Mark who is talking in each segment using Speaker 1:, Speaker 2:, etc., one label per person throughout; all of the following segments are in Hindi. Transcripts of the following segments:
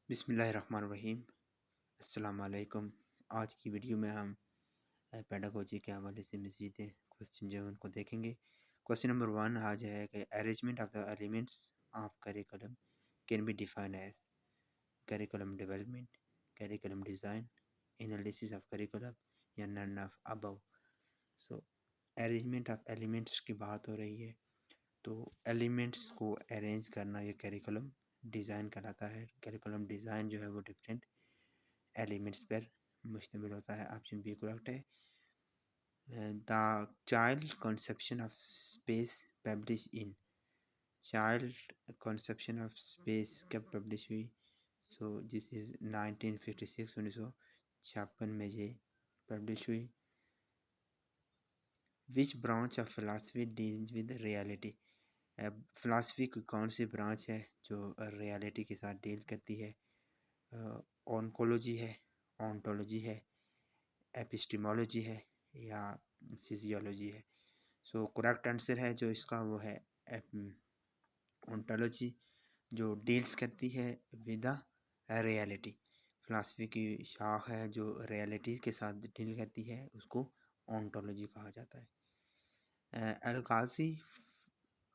Speaker 1: बिस्मिल्लाहिर्रहमानिर्रहीम। अस्सलाम वालेकुम। आज की वीडियो में हम पेडागोजी के हवाले से मज़ीद क्वेश्चन जो है उनको देखेंगे। क्वेश्चन नंबर 1 आज है कि arrangement of the elements of curriculum can be define as curriculum development, curriculum design, analysis of curriculum या none of above. So arrangement of elements की बात हो रही है, तो एलिमेंट्स को अरेंज करना ये करिकुलम डिज़ाइन कहलाता है। करिकुलम डिज़ाइन जो है वो डिफरेंट एलिमेंट्स पर मुश्तमिल होता है। ऑप्शन बी करेक्ट है। The child conception of space publish in, child conception of space कब पब्लिश हुई? सो दिस इज़ 1956, 1956 में ये पब्लिश हुई। Which branch of philosophy deals with reality, philosophy की कौन सी ब्रांच है जो रियलिटी के साथ डील करती है? ऑनकोलॉजी है, ऑन्टोलॉजी है, एपिस्टेमोलॉजी है या फिजियोलॉजी है? सो करेक्ट आंसर है जो इसका वो है ऑन्टोलॉजी, जो डील्स करती है विद द रियलिटी। फ़िलासफ़ी की शाख है जो रियलिटी के साथ डील करती है, उसको ऑन्टोलॉजी कहा जाता है। अल-गाज़ी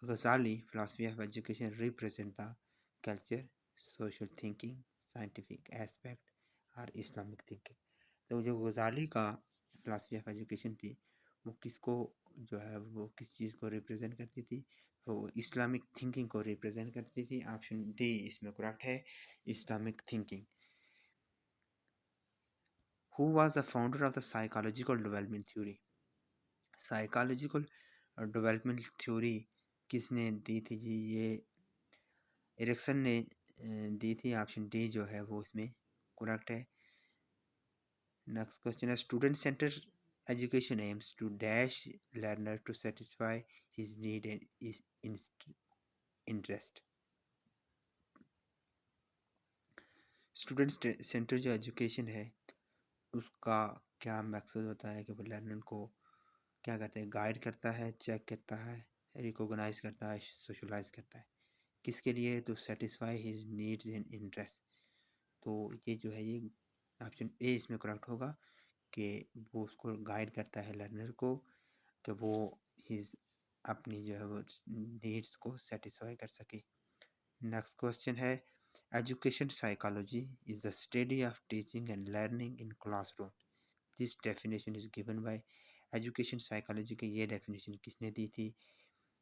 Speaker 1: Ghazali philosophy of education represent the culture, social thinking, scientific aspect और इस्लामिक थिंकिंग। तो जो गजाली का फिलासफी ऑफ एजुकेशन थी वो किसको जो है वो किस चीज़ को रिप्रेजेंट करती थी? तो इस्लामिक थिंकिंग को रिप्रेजेंट करती थी। ऑप्शन डी इसमें करेक्ट है, Islamic thinking. Who was the founder of the psychological development theory? Psychological development theory किसने दी थी जी? ये एरिक्सन ने दी थी। ऑप्शन डी जो है वो इसमें करेक्ट है। नेक्स्ट क्वेश्चन है student centre education aims to dash learner to satisfy his need and his interest. Student centre जो एजुकेशन है उसका क्या मकसद होता है कि वो लर्नर को क्या कहते हैं, गाइड करता है, चेक करता है, रिकॉग्नाइज करता है, सोशलाइज करता है। किसके लिए? तो satisfy his needs and interest. तो ये जो है ये ऑप्शन ए इसमें करेक्ट होगा कि वो उसको गाइड करता है लर्नर को कि वो हिज अपनी जो है वो नीड्स को सेटिस्फाई कर सके। नेक्स्ट क्वेश्चन है education psychology is the study of teaching and learning in classroom. This definition is given by, education psychology की ये डेफिनेशन किसने दी थी?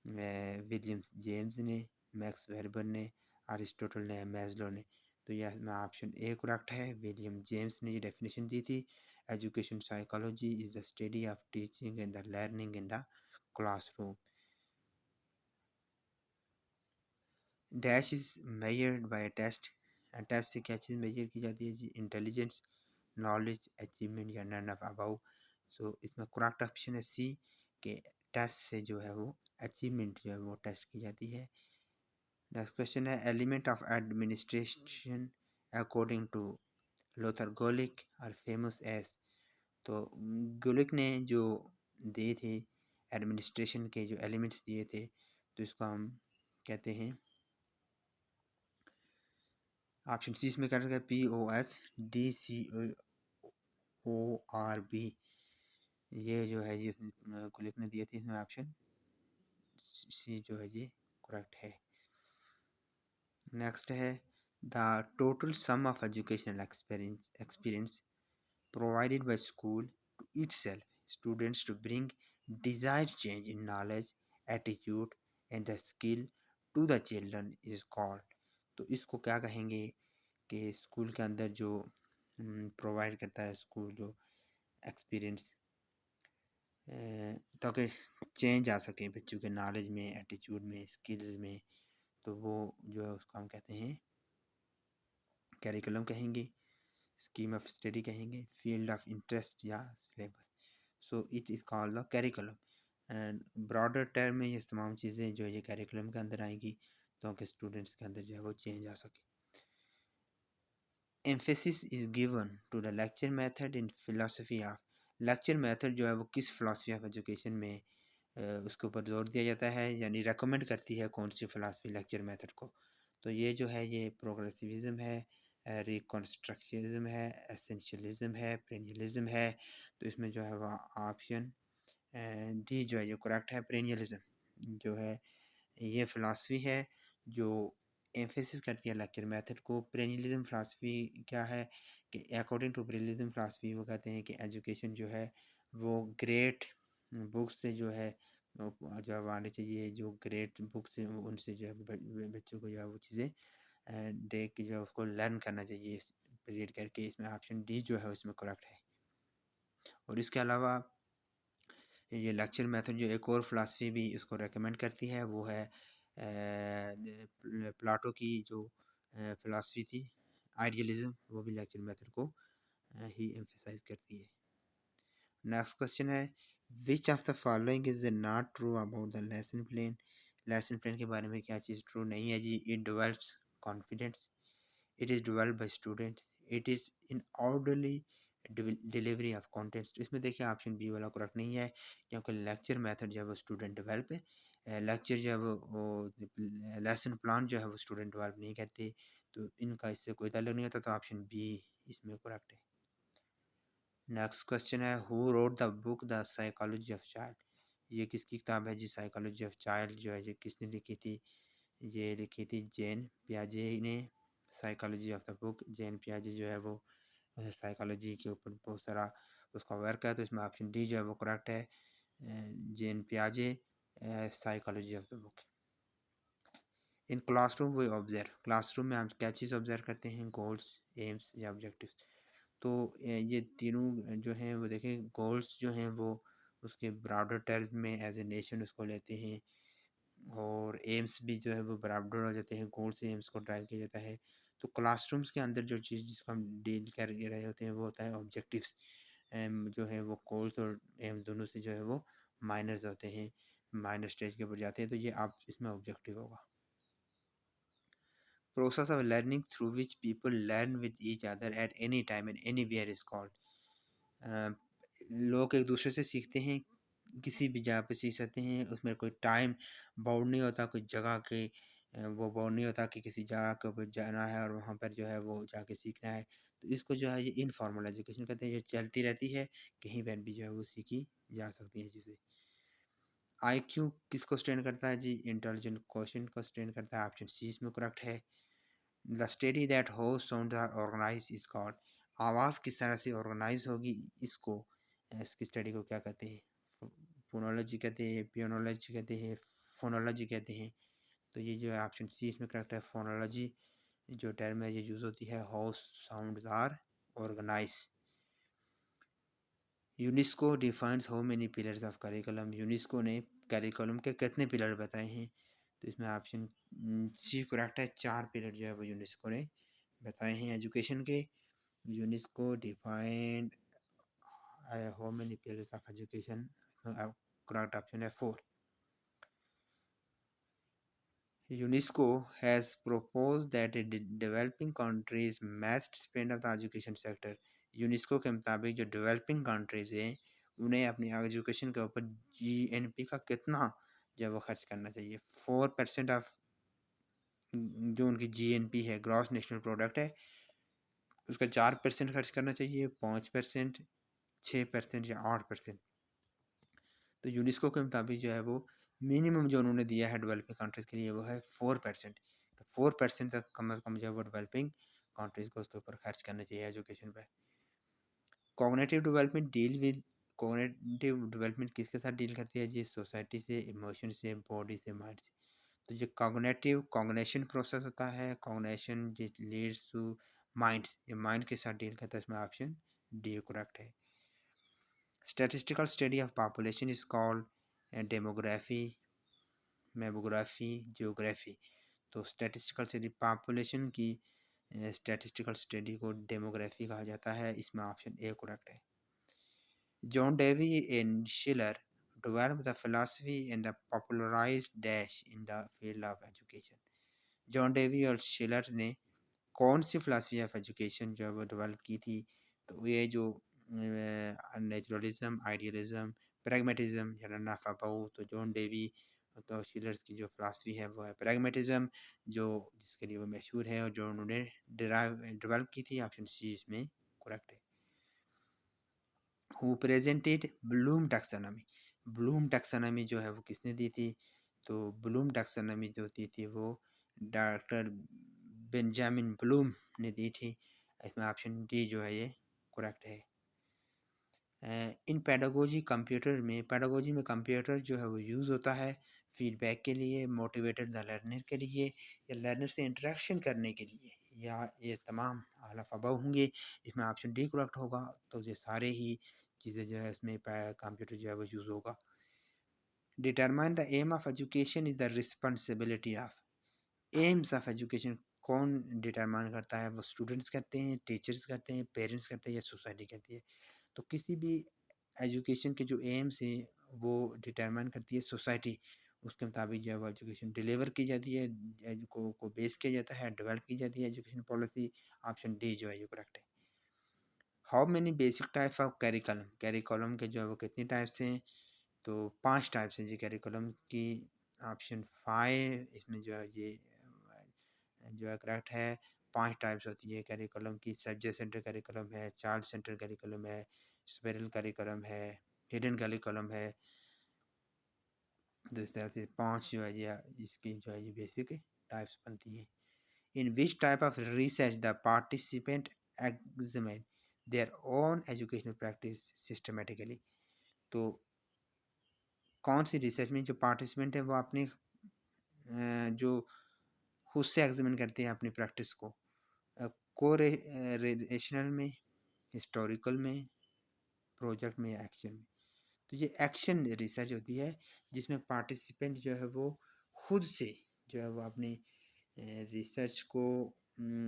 Speaker 1: विलियम जेम्स ने, मैक्स वेबर ने, अरिस्टोटल ने, मैस्लो ने। तो यह में ऑप्शन ए करेक्ट है, विलियम जेम्स ने ये डेफिनेशन दी थी। Education psychology is the study of teaching and the learning in the classroom. Dash is measured by test, test से क्या चीज़ मेजर की जाती है जी? इंटेलिजेंस, नॉलेज, अचीवमेंट या नन ऑफ अबव। सो इसमें करेक्ट ऑप्शन है सी के टेस्ट से जो है वो अचीवमेंट जो है वो टेस्ट की जाती है। नेक्स्ट क्वेश्चन है element of administration according to Luther Gulick और फेमस एस। तो गोलिक ने जो दिए थे एडमिनिस्ट्रेशन के जो एलिमेंट्स दिए थे, तो इसको हम कहते हैं, ऑप्शन सी इसमें कर सकते हैं POSDCORB। ये जो है ये गोलिक ने दिए थे, इसमें ऑप्शन सी जो है ये करेक्ट है। नेक्स्ट है the total sum of educational experience provided by school to itself students to bring desired change in knowledge, attitude and the skill to the children is called। तो इसको क्या कहेंगे कि स्कूल के अंदर जो प्रोवाइड करता है स्कूल जो एक्सपीरियंस, ताकि चेंज आ सके बच्चों के नॉलेज में, एटीट्यूड में, स्किल्स में, तो वो जो है उसको हम कहते हैं करिकुलम कहेंगे, स्कीम ऑफ स्टडी कहेंगे, फील्ड ऑफ इंटरेस्ट या syllabus. So it is called the curriculum. And broader term में ये तमाम चीज़ें जो है ये करिकुलम के अंदर आएंगी ताकि स्टूडेंट्स के अंदर जो है वो चेंज आ सके। Emphasis is given to the lecture method in philosophy of, lecture method जो है वो किस फिलोसफी ऑफ एजुकेशन में उसके ऊपर जोर दिया जाता है, यानी रेकमेंड करती है कौन सी फिलासफी लेक्चर मेथड को? तो ये जो है ये प्रोग्रेसिविज्म है, रिकॉन्स्ट्रक्शनिज्म है, एसेंशियलिज्म है, पेरेनियलिज्म है। तो इसमें जो है वह ऑप्शन डी जो है जो करेक्ट है, पेरेनियलिज्म जो है ये फ़िलासफ़ी है जो एम्फेसिस करती है लेक्चर मेथड को। पेरेनियलिज्म फ़िलासफ़ी क्या है कि अकॉर्डिंग टू पेरेनियलिज्म फ़िलासफ़ी वो कहते हैं कि एजुकेशन जो है वो ग्रेट बुक्स से जो है जब आने चाहिए, जो ग्रेट बुक्स हैं उनसे जो है बच्चों को जो है वो चीज़ें देख के जो है उसको लर्न करना चाहिए रीड करके। इसमें ऑप्शन डी जो है उसमें करेक्ट है। और इसके अलावा ये लेक्चर मेथड जो एक और फ़िलासफ़ी भी इसको रेकमेंड करती है वो है प्लाटो की जो फ़िलासफ़ी थी आइडियलिज़्म, वो भी लेक्चर मेथड को ही एम्फसाइज करती है। नेक्स्ट क्वेश्चन है which of the following is not true about the lesson plan. Lesson plan के बारे में क्या चीज़ ट्रू नहीं है जी? It develops confidence, it is developed by students, it is in orderly delivery of contents. तो इसमें देखिए ऑप्शन बी वाला करेक्ट नहीं है क्योंकि लेक्चर मेथड जो है वो स्टूडेंट डेवलप है, लेक्चर जो है वो लेसन प्लान जो है वो स्टूडेंट डेवलप नहीं करते। तो इनका इससे कोई ताल्लुक नहीं होता, तो ऑप्शन बी इसमें करेक्ट है। नेक्स्ट क्वेश्चन है who wrote the book the psychology of child. ये किसकी किताब है जी? साइकोलॉजी ऑफ चाइल्ड जो है ये किसने लिखी थी? ये लिखी थी जेन पियाजे ने। साइकोलॉजी ऑफ द बुक, जेन पियाजे जो है वो साइकोलॉजी के ऊपर बहुत सारा उसका वर्क है। तो इसमें ऑप्शन डी जो है वो करेक्ट है, जेन पियाजे psychology of the book. In classroom we observe, classroom में हम क्या चीज़ ऑब्जर्व करते हैं? गोल्स, एम्स या ऑब्जेक्टिव्स। तो ये तीनों जो हैं वो देखें, गोल्स जो हैं वो उसके ब्रॉडर टर्म में एज ए नेशन उसको लेते हैं, और एम्स भी जो है वो बराबर हो जाते हैं, गोल से एम्स को ड्राइव किया जाता है। तो क्लासरूम्स के अंदर जो चीज़ जिसको हम डील कर रहे होते हैं वो होता है ऑब्जेक्टिव्स, जो है वो गोल्स और एम्स दोनों से जो है वो माइनर्स होते हैं, माइनर स्टेज के ऊपर जाते हैं। तो ये आप इसमें ऑब्जेक्टिव होगा। Process of learning through which people learn with each other at any time and anywhere is called. लोग एक दूसरे से सीखते हैं, किसी भी जगह पे सीख सकते हैं, उसमें कोई टाइम बाउंड नहीं होता, कोई जगह के वो बाउंड नहीं होता कि किसी जगह के ऊपर जाना है और वहाँ पर जो है वो जाके सीखना है। तो इसको जो है ये इनफॉर्मल एजुकेशन कहते हैं, जो चलती रहती है, कहीं पर भी जो है वो सीखी जा सकती है। जिसे IQ किसको स्टैंड करता है जी? इंटेलिजेंट क्वेश्चन को स्टैंड करता है, ऑप्शन सी इसमें करेक्ट है। The study that how sound are organise is called, आवाज़ किस तरह से ऑर्गेनाइज होगी इसको, इसकी स्टडी को क्या कहते हैं? फोनोलॉजी कहते हैं, पियोनोलॉजी कहते हैं, फोनोलॉजी कहते हैं। तो ये जो है ऑप्शन सी इसमें करेक्ट है, फोनोलॉजी जो टर्म है ये यूज़ होती है how sounds are organise. UNESCO defines how many pillars of curriculum, UNESCO ने करिकुलम के कितने पिलर बताए हैं? तो इसमें ऑप्शन सी करेक्ट है, 4 पिलर जो है वो यूनेस्को ने बताए हैं एजुकेशन के। UNESCO defined how many pillars of education, correct option है 4। UNESCO has proposed that developing countries must spend of the education sector। UNESCO के मुताबिक जो डेवलपिंग कंट्रीज हैं उन्हें अपनी एजुकेशन के ऊपर GNP का कितना जो है वो खर्च करना चाहिए? 4% ऑफ जो उनकी GNP है, ग्रॉस नेशनल प्रोडक्ट है, उसका 4% खर्च करना चाहिए, 5%, 6% या 8%। तो यूनेस्को के मुताबिक जो है वो मिनिमम जो उन्होंने दिया है डेवलपिंग कंट्रीज़ के लिए वो है 4%। 4% तक कम से कम जो है वो डेवलपिंग कंट्रीज़ को उसके ऊपर खर्च करना चाहिए एजुकेशन पे। Cognitive development deal with, cognitive development किसके साथ डील करती है जी? सोसाइटी से, इमोशन से, बॉडी से, माइंड से। तो ये कॉग्निटिव कॉग्निशन प्रोसेस होता है, कॉग्निशन लीड्स टू माइंड, ये माइंड के साथ डील करता है। इसमें ऑप्शन डी करेक्ट है। Statistical study of population is called demography, mammography, geography. तो स्टैटिस्टिकल स्टडी पॉपुलेशन की स्टैटिस्टिकल स्टडी को डेमोग्राफी कहा जाता है। इसमें ऑप्शन ए करेक्ट है। John Dewey and शिलर developed the philosophy and the popularized dash in the field of education। John Dewey और शिलर ने कौन सी फिलासफी ऑफ एजुकेशन जो है वो डेवलप की थी? तो ये जो नेचुरलिज्म, आइडियलिज्म, प्रैग्मेटिज्म या रन ऑफ अबाउ, तो जॉन डेवी तो शिलर्स की जो फ़िलॉसफ़ी है वो है प्रैग्मैटिज़्म, जो जिसके लिए वो मशहूर है और जो उन्होंने डेवलप की थी। ऑप्शन सी इसमें करेक्ट है। Who presented Bloom taxonomy, Bloom taxonomy जो है वो किसने दी थी? तो ब्लूम टैक्सोनॉमी जो दी थी वो डॉक्टर बेंजामिन ब्लूम ने दी थी। इसमें ऑप्शन डी जो है ये करेक्ट है। इन पेडागोजी कंप्यूटर में, पेडागोजी में कंप्यूटर जो है वो यूज़ होता है फीडबैक के लिए, मोटिवेटेड द लर्नर के लिए, या लर्नर से इंटरेक्शन करने के लिए, या ये तमाम आला फबा होंगे। इसमें ऑप्शन डी करेक्ट होगा। तो ये सारे ही चीज़ें जो है इसमें कंप्यूटर जो है वो यूज़ होगा। Determine the aim of education is the responsibility of. Aims of education कौन डिटरमाइन करता है? वो स्टूडेंट्स करते हैं, टीचर्स करते हैं, पेरेंट्स करते हैं, या सोसाइटी करती है? तो किसी भी एजुकेशन के जो एम्स हैं वो डिटरमाइन करती है सोसाइटी। उसके मुताबिक जो है वो एजुकेशन डिलीवर की जाती है, को बेस किया जाता है, डेवलप की जाती है एजुकेशन पॉलिसी। ऑप्शन डी जो है ये करेक्ट है। How many basic types of curriculum, curriculum के जो है वो कितने टाइप्स हैं? तो 5 टाइप्स हैं जी कैरिकुलम की। ऑप्शन 5 इसमें जो है ये जो है करेक्ट है। 5 टाइप्स होती है कैरिकुलम की। सब्जेक्ट सेंटर कैरिकुलम है, चाइल्ड सेंटर कैरिकुलम है, स्पेरल कैरिकुलम है, हिडन कैरिकुलम है। तो इस तरह से 5 जो है ये इसकी जो है ये बेसिक टाइप्स बनती हैं। In which type of research the participant examine their own educational practice systematically. तो कौन सी रिसर्च में जो पार्टिसिपेंट है वो अपने जो खुद से एग्जामिन करते हैं अपनी प्रैक्टिस को? को रिलेशनल में, हिस्टोरिकल में, प्रोजेक्ट में, या एक्शन में? तो ये एक्शन रिसर्च होती है जिसमें पार्टिसिपेंट जो है वो खुद से जो है वो अपनी रिसर्च को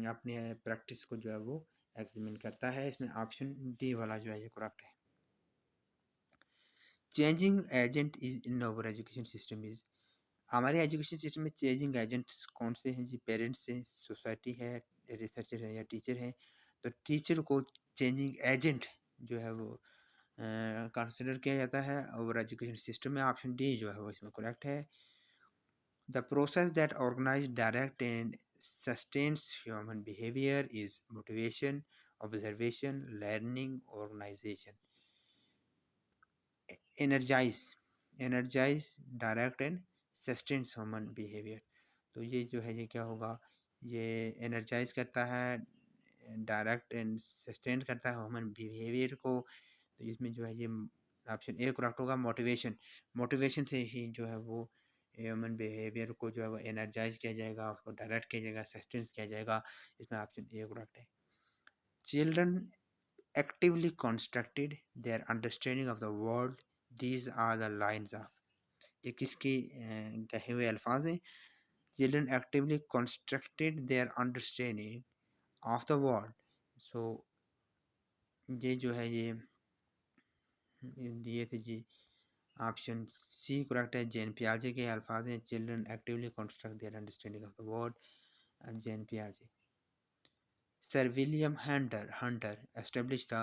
Speaker 1: अपने प्रैक्टिस को जो है वो एग्जामिन करता है। इसमें ऑप्शन डी वाला जो है ये करेक्ट है। Changing agent is in our education system is. हमारे एजुकेशन सिस्टम में चेंजिंग एजेंट्स कौन से हैं जी? पेरेंट्स हैं, सोसाइटी है, रिसर्चर है, या टीचर है? तो टीचर को चेंजिंग एजेंट जो है वो कंसिडर किया जाता है और एजुकेशन सिस्टम में। ऑप्शन डी जो है वो इसमें करेक्ट है। The process that organise direct and sustains human behaviour is motivation, observation, learning, organisation. Energise, energise, direct and sustains human behaviour. तो ये जो है ये क्या होगा? ये एनर्जाइज करता है, डायरेक्ट एंड सस्टेन करता है ह्यूमन बिहेवियर को। तो इसमें जो है ये ऑप्शन ए करेक्ट होगा। मोटिवेशन, मोटिवेशन से ही जो है वो ह्यूमन बिहेवियर को जो है वो एनर्जाइज किया जाएगा, उसको डायरेक्ट किया जाएगा, सस्टेन किया जाएगा। इसमें ऑप्शन ए करेक्ट है। Children actively constructed their understanding of the world. These are the lines of। ये किसके कहे हुए अल्फाज हैं? Children actively constructed their understanding of the world। so ये जो है ये दिए थे जी। ऑप्शन सी करेक्ट है। जैन पियाजे के अल्फाज हैं, children actively construct their understanding of the world. Jean पियाजे। Sir William Hunter established the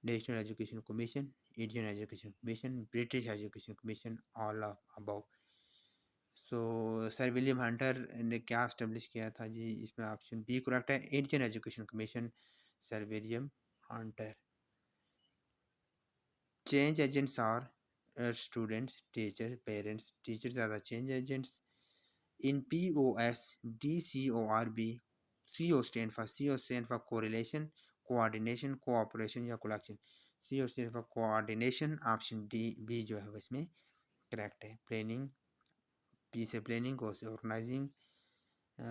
Speaker 1: National Education Commission, Indian Education Commission, British Education Commission, all of above। So sir William Hunter ने क्या एस्टेब्लिश किया था जी? इसमें ऑप्शन बी करेक्ट है। Indian education commission, sir William Hunter. Change agents are students, teacher, parents. Teachers are the change agents. In POS, DCORB, CO stand for correlation, coordination, cooperation या collection। CO stand for coordination। Option D B जो है वो इसमें करेक्ट है। प्लानिंग, पी से प्लानिंग, ओ से ऑर्गेनाइजिंग,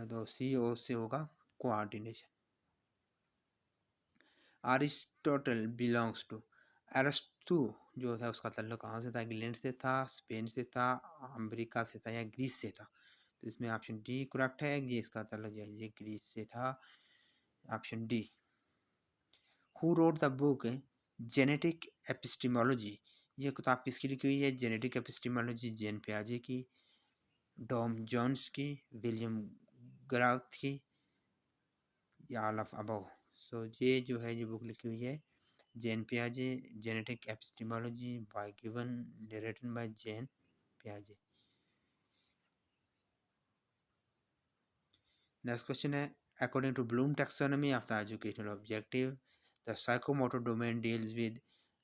Speaker 1: तो सी ओ से होगा कोऑर्डिनेशन। Aristotle belongs to. अरस्तु जो था उसका ताल्लुक कहाँ से था? इंग्लैंड से था, स्पेन से था, अमेरिका से था, या ग्रीस से था? तो इसमें ऑप्शन डी करेक्ट है। ये इसका ताल्लुक जो है ये ग्रीस से था। Option D. Who wrote the book genetic epistemology. ये किताब किसकी लिखी हुई है? जेनेटिक एपिस्टिमोलॉजी जैन पियाजे की, डॉम जोन्स की, विलियम ग्राउथ की, या ऑल ऑफ अबव। सो ये जो है ये बुक लिखी हुई है Jain पियाजे, genetic एपिस्टिमोलॉजी bye given written by Jain पियाजे। Next question है, according to Bloom taxonomy of the educational objective, the psychomotor domain deals with,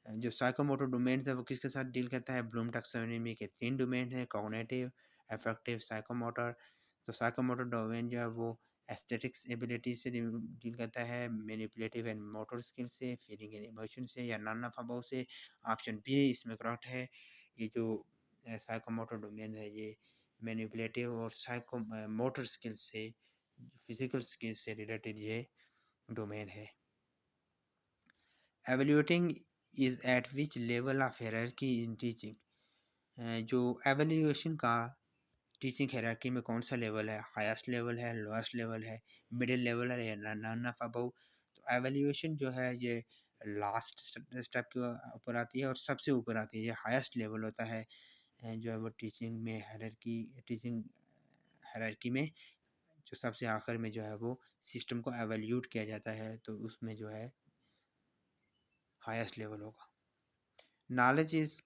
Speaker 1: जो साइकोमोटर डोमेन है वो किसके साथ डील करता है? ब्लूम टैक्सोनॉमी के तीन डोमेन है, कॉग्निटिव, अफेक्टिव, साइकोमोटर। तो साइकोमोटर डोमेन जो है वो एस्थेटिक्स एबिलिटी से डील करता है, मैनिपुलेटिव एंड मोटर स्किल से, फीलिंग एंड इमोशन से, या नन ऑफ अबव से। ऑप्शन बी इसमें करेक्ट है। ये जो साइकोमोटर डोमेन है ये मैनिपुलेटिव और साइको मोटर स्किल से, फिजिकल स्किल से रिलेटेड ये डोमेन है। Evaluating is eight which level of hierarchy in teaching, जो एवेल्यूएशन का टीचिंग हायरार्की में कौन सा लेवल है? हाईएस्ट लेवल है, लोएस्ट लेवल है, मिडिल लेवल है, या नन ऑफ अबव? तो एवेल्यूएशन जो है ये लास्ट स्टेप के ऊपर आती है और सबसे ऊपर आती है, ये हाईएस्ट लेवल होता है जो है वो टीचिंग में हायरार्की, टीचिंग हायरार्की में जो सबसे आखिर में जो है वो सिस्टम को एवेल्यूट किया जाता है, तो उसमें जो है हाईएस्ट लेवल होगा। Knowledge is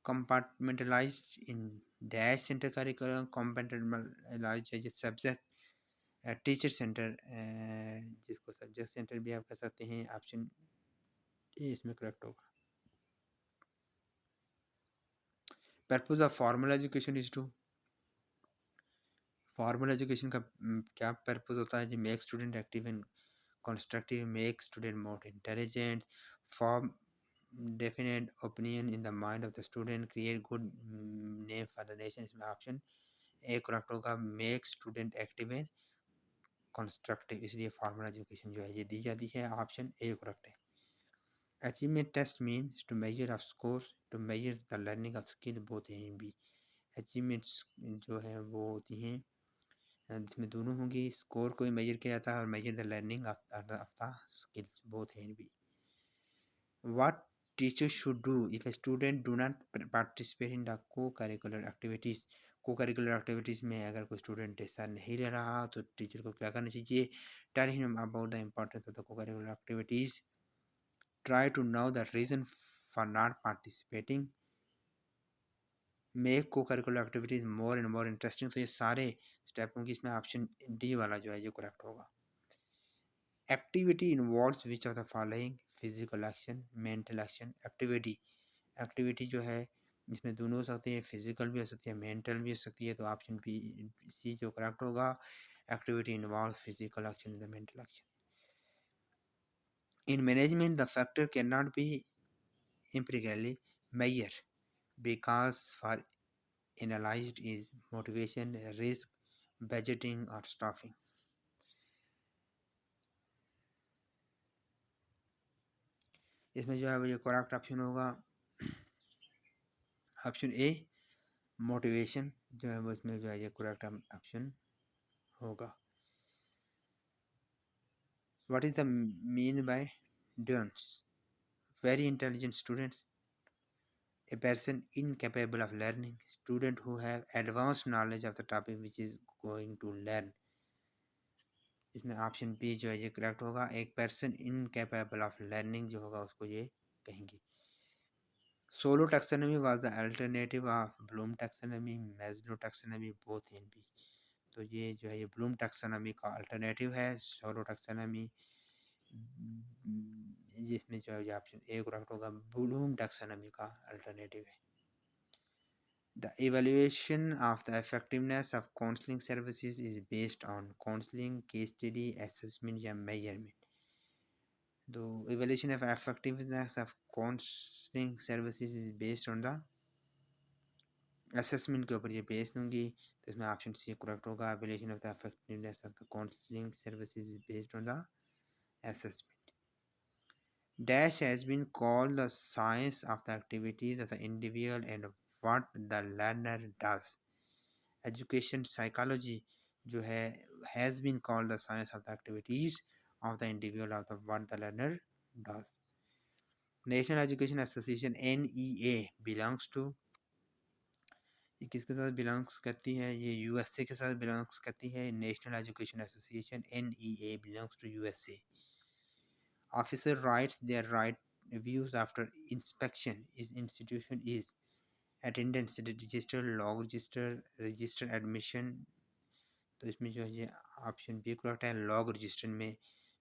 Speaker 1: compartmentalized in dash centre curriculum, compartmentalized है सब्जेक्ट टीचर सेंटर, जिसको सब्जेक्ट सेंटर भी आप कह सकते हैं। ऑप्शन ए इसमें करेक्ट होगा। Purpose of formal education is to, formal education का क्या पर्पज होता है? जी make student active and constructive, make student more intelligent, form definite opinion in the mind of the student, create good name for the nation। इसमें ऑप्शन ए करेक्ट होगा, make student active and constructive, इसलिए फॉर्मल एजुकेशन जो है ये दी जाती है। ऑप्शन ए करेक्ट है। Achievement test mean to measure of score, to measure the learning of skill both A and B. Achievements जो है वो होती हैं जिसमें दोनों होंगी, स्कोर को मेजर किया जाता है और measure the learning of the skills both and B. What teachers should do if a student do not participate in the co-curricular activities? co-curricular activities में अगर कोई स्टूडेंट हिस्सा नहीं ले रहा तो टीचर को क्या करना चाहिए? Tell him about the importance of the co-curricular activities. Try to know the reason for not participating. Make co-curricular activities more and more interesting। तो ये सारे स्टेप होंगे, इसमें ऑप्शन डी वाला जो है ये करेक्ट होगा। Activity involves which of the following? Physical action, mental action, activity। Activity जो है इसमें दोनों हो सकती है, फिजिकल भी हो सकती है, मेंटल भी हो सकती है, तो ऑप्शन बी सी जो करेक्ट होगा। Activity involve physical action the mental action. In management the factor can not be empirically measure because for analyzed is motivation, risk, budgeting or staffing। इसमें जो है वो ये करेक्ट ऑप्शन होगा ऑप्शन ए मोटिवेशन, जो है वो इसमें जो है ये करेक्ट ऑप्शन होगा। What is the mean by dunce? Very intelligent students, a person incapable of learning, student who have advanced knowledge of the topic which is going to learn। इसमें ऑप्शन बी जो है ये करेक्ट होगा। एक पर्सन इनकेपेबल ऑफ लर्निंग जो होगा उसको ये कहेंगे। SOLO taxonomy was the alternative of Bloom taxonomy, Maslow taxonomy both in B. तो ये जो है ये ब्लूम टैक्सोनॉमी का अल्टरनेटिव है। सोलो टैक्सोनॉमी जिसमें जो है ऑप्शन ए करेक्ट होगा, ब्लूम टैक्सोनॉमी का अल्टरनेटिव है। The evaluation of the effectiveness of counseling services is based on counseling, case study, assessment या measurement। The evaluation of effectiveness of counseling services is based on the assessment के ऊपर ये बेस्ड होंगी, तो इसमें ऑप्शन सी करेक्ट होगा। evaluation of the effectiveness of the counseling services is based on the assessment। Dash has been called the science of the activities of the individual and what the learner does। Education psychology जो है has been called the science of the activities of the individual of the what the learner does. National education association NEA belongs to, ये किसके साथ बिलोंग्स करती है? ये USA के साथ बिलोंग्स करती है। National education association NEA belongs to USA। Officer writes their right views after inspection इस institution is attendance register, log register, register admission. तो इसमें जो है ये ऑप्शन बी करेक्ट है। लॉग रजिस्टर में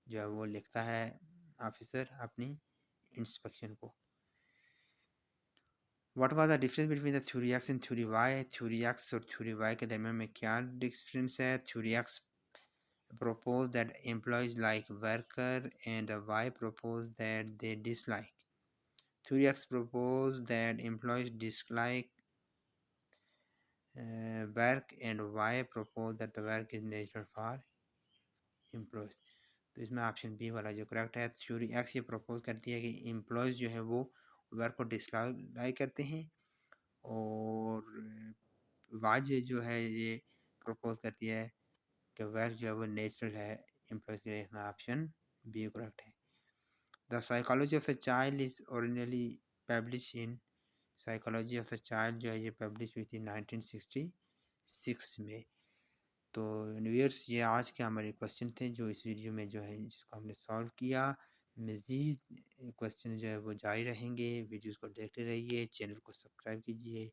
Speaker 1: जो है वो लिखता है ऑफिसर अपनी इंस्पेक्शन को। What was the difference between the theory X and theory Y? Theory X और थ्योरी वाई के दरमियान में क्या डिफरेंस है? Theory X propose that employees like worker and Y propose that they dislike. Theory X propose that employees dislike work and Y propose that the work is natural for employees. तो इसमें ऑप्शन बी वाला जो करेक्ट है। थ्योरी एक्स ये प्रपोज करती है कि एम्प्लॉयज़ जो है वो वर्क को डिसलाइक करते हैं, और वाज जो है ये प्रपोज करती है कि वर्क जो है वो नेचुरल है एम्प्लॉयज़ के लिए। इसमें ऑप्शन बी करेक्ट है। The Psychology of the Child is originally published in Psychology of the Child जो है ये पब्लिश हुई थी 1966 में। तो व्यूअर्स ये आज के हमारे क्वेश्चन थे जो इस वीडियो में जो है जिसको हमने सॉल्व किया। मज़ीद क्वेश्चन जो है वो जारी रहेंगे। वीडियोस को देखते रहिए, चैनल को सब्सक्राइब कीजिए।